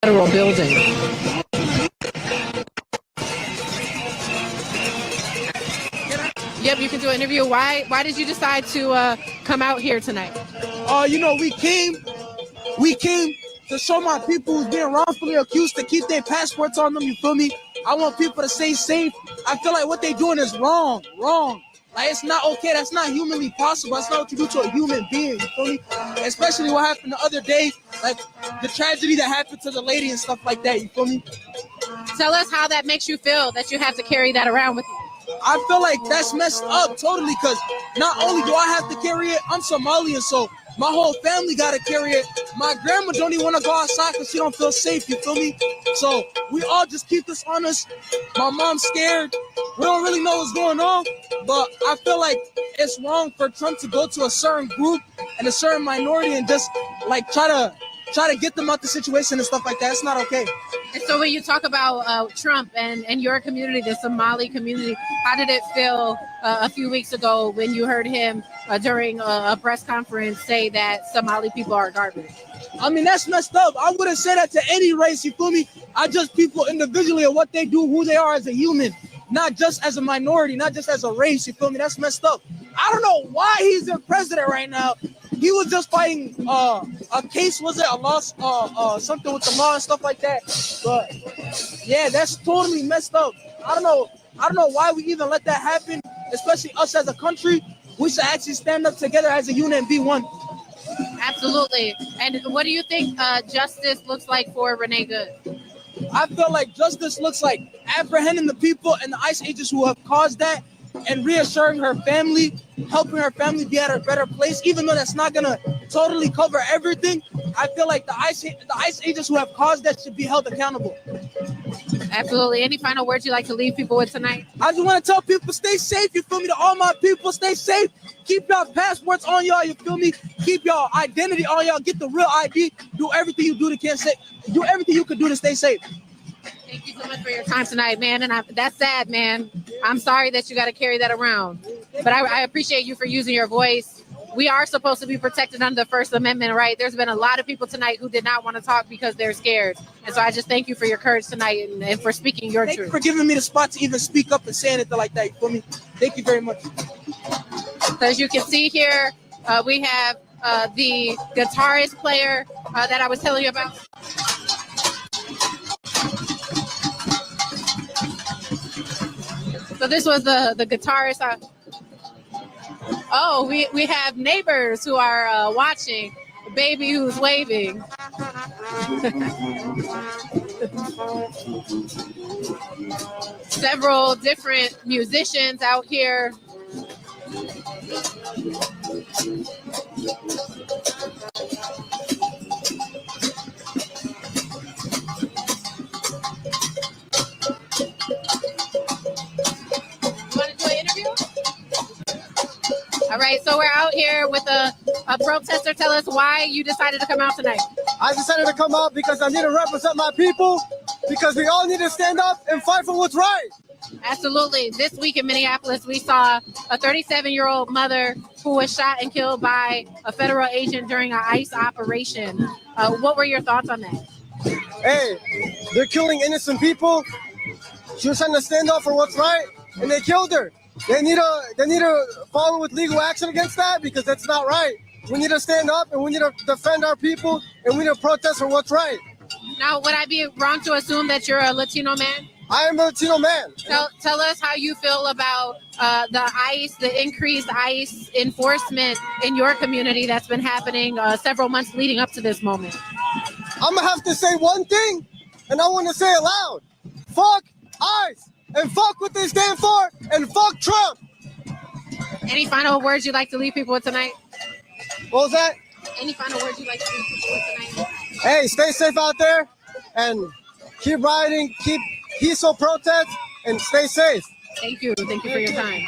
federal building. Yep, you can do an interview. Why did you decide to come out here tonight? We came to show my people who's being wrongfully accused to keep their passports on them, you feel me? I want people to stay safe. I feel like what they're doing is wrong. Like, it's not okay. That's not humanly possible. That's not what you do to a human being, you feel me? Especially what happened the other day, like the tragedy that happened to the lady and stuff like that, you feel me? Tell us how that makes you feel that you have to carry that around with you. I feel like that's messed up totally, because not only do I have to carry it, I'm Somalian, so my whole family got to carry it. My grandma don't even want to go outside because she don't feel safe, you feel me? So we all just keep this on us. My mom's scared. We don't really know what's going on, but I feel like it's wrong for Trump to go to a certain group and a certain minority and just like try to get them out the situation and stuff like that. It's not okay. And so when you talk about Trump and your community, the Somali community, how did it feel a few weeks ago when you heard him during a press conference say that Somali people are garbage? I mean, that's messed up. I wouldn't say that to any race, you feel me? I judge people individually of what they do, who they are as a human, not just as a minority, not just as a race, you feel me? That's messed up. I don't know why he's the president right now. He was just fighting a case, was it a loss, something with the law and stuff like that. But yeah, that's totally messed up. I don't know why we even let that happen, especially us as a country. We should actually stand up together as a unit and be one. Absolutely. And what do you think justice looks like for Renee Good? I feel like justice looks like apprehending the people and the ICE agents who have caused that, and reassuring her family, helping her family be at a better place, even though that's not gonna totally cover everything. I feel like the ICE agents who have caused that should be held accountable. Absolutely. Any final words you'd like to leave people with tonight? I just want to tell people, stay safe, you feel me? To all my people, stay safe. Keep y'all passports on y'all, you feel me? Keep y'all identity on y'all. Get the real ID. Do everything you do do everything you can do to stay safe. Thank you so much for your time tonight, man. And that's sad, man. I'm sorry that you got to carry that around. But I appreciate you for using your voice. We are supposed to be protected under the First Amendment, right? There's been a lot of people tonight who did not want to talk because they're scared. And so I just thank you for your courage tonight and for speaking your truth. Thank you for giving me the spot to even speak up and say anything like that, you feel me? Thank you very much. So as you can see here, we have the guitarist player that I was telling you about. So this was the guitarist. We have neighbors who are watching, a baby who's waving. Several different musicians out here. All right, so we're out here with a protester. Tell us why you decided to come out tonight. I decided to come out because I need to represent my people, because we all need to stand up and fight for what's right. Absolutely. This week in Minneapolis, we saw a 37-year-old mother who was shot and killed by a federal agent during an ICE operation. What were your thoughts on that? Hey, they're killing innocent people. She was trying to stand up for what's right, and they killed her. They need to follow with legal action against that, because that's not right. We need to stand up and we need to defend our people, and we need to protest for what's right. Now, would I be wrong to assume that you're a Latino man? I am a Latino man. Tell us how you feel about the increased ICE enforcement in your community that's been happening several months leading up to this moment. I'm going to have to say one thing, and I want to say it loud. Fuck ICE, and fuck what they stand for, and fuck Trump. Any final words you'd like to leave people with tonight? What was that? Any final words you'd like to leave people with tonight? Hey, stay safe out there, and keep riding, keep peaceful protests, and stay safe. Thank you. Thank you for your time.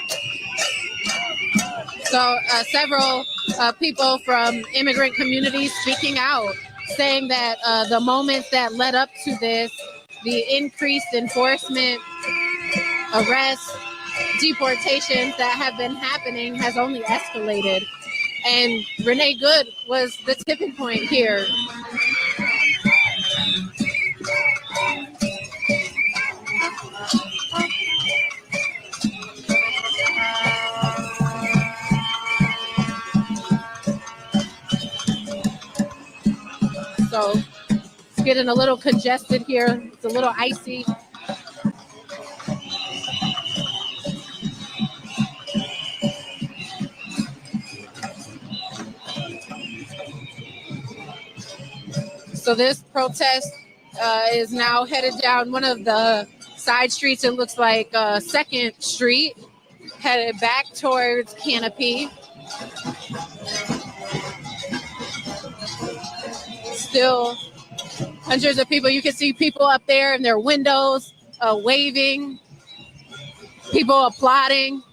So several people from immigrant communities speaking out, saying that the moments that led up to this, the increased enforcement, arrests, deportations that have been happening has only escalated. And Renee Good was the tipping point here. So it's getting a little congested here. It's a little icy. So this protest is now headed down one of the side streets. It looks like 2nd Street, headed back towards Canopy. Still hundreds of people. You can see people up there in their windows waving, people applauding.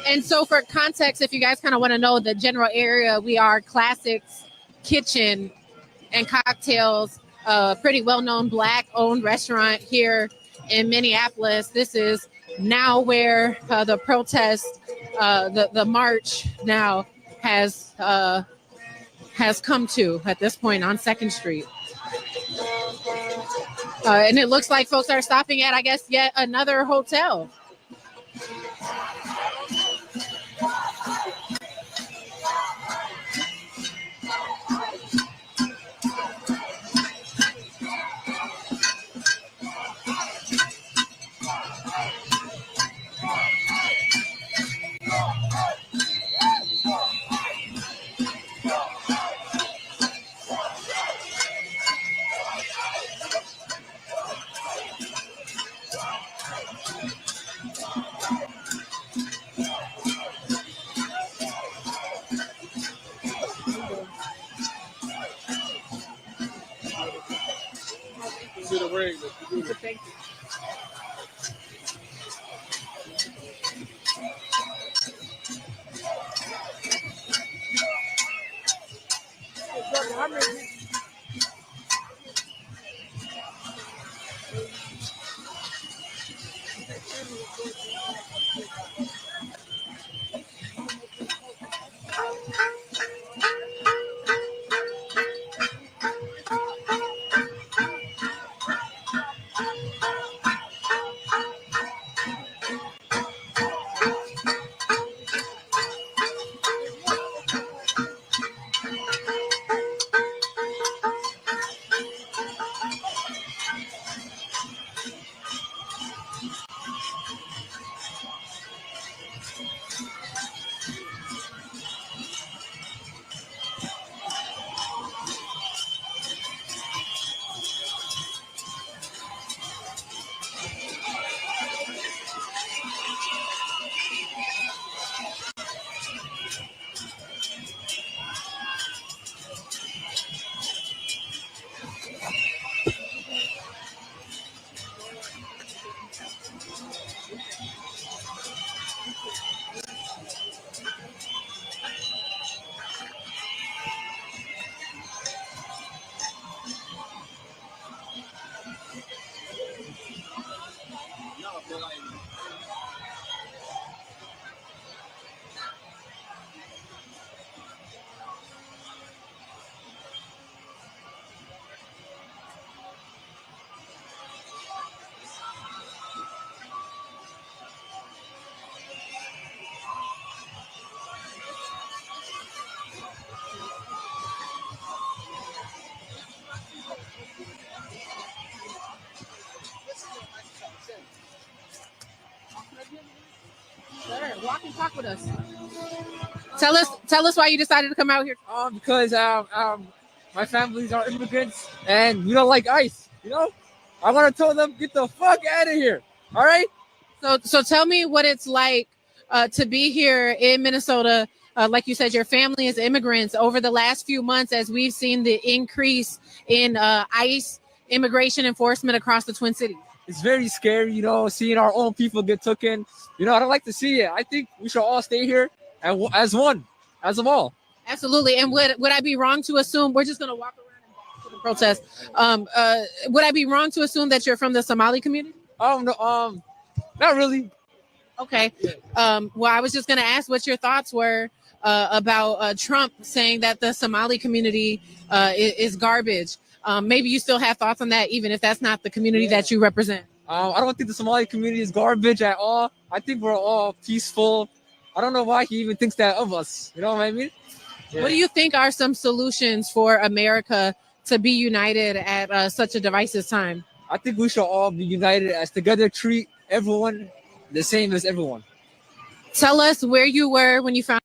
And so for context, if you guys kind of want to know the general area, we are Classics Kitchen and Cocktails, a pretty well-known Black-owned restaurant here in Minneapolis. This is now where the protest, the march now has come to at this point on 2nd Street. And it looks like folks are stopping at, I guess, yet another hotel. Thank you. Sure. Walk and talk with us. Tell us why you decided to come out here. Because my families are immigrants and we don't like ICE. You know, I want to tell them get the fuck out of here. All right. So tell me what it's like to be here in Minnesota. Like you said, your family is immigrants. Over the last few months, as we've seen the increase in ICE immigration enforcement across the Twin Cities? It's very scary, seeing our own people get taken. I don't like to see it. I think we should all stay here and as one, as of all. Absolutely. And would I be wrong to assume we're just going to walk around and back to the protest? Would I be wrong to assume that you're from the Somali community? No, not really. Okay. Well, I was just going to ask what your thoughts were about Trump saying that the Somali community is garbage. Maybe you still have thoughts on that, even if that's not the community that you represent. I don't think the Somali community is garbage at all. I think we're all peaceful. I don't know why he even thinks that of us. You know what I mean? Yeah. What do you think are some solutions for America to be united at such a divisive time? I think we should all be united as together, treat everyone the same as everyone. Tell us where you were when you found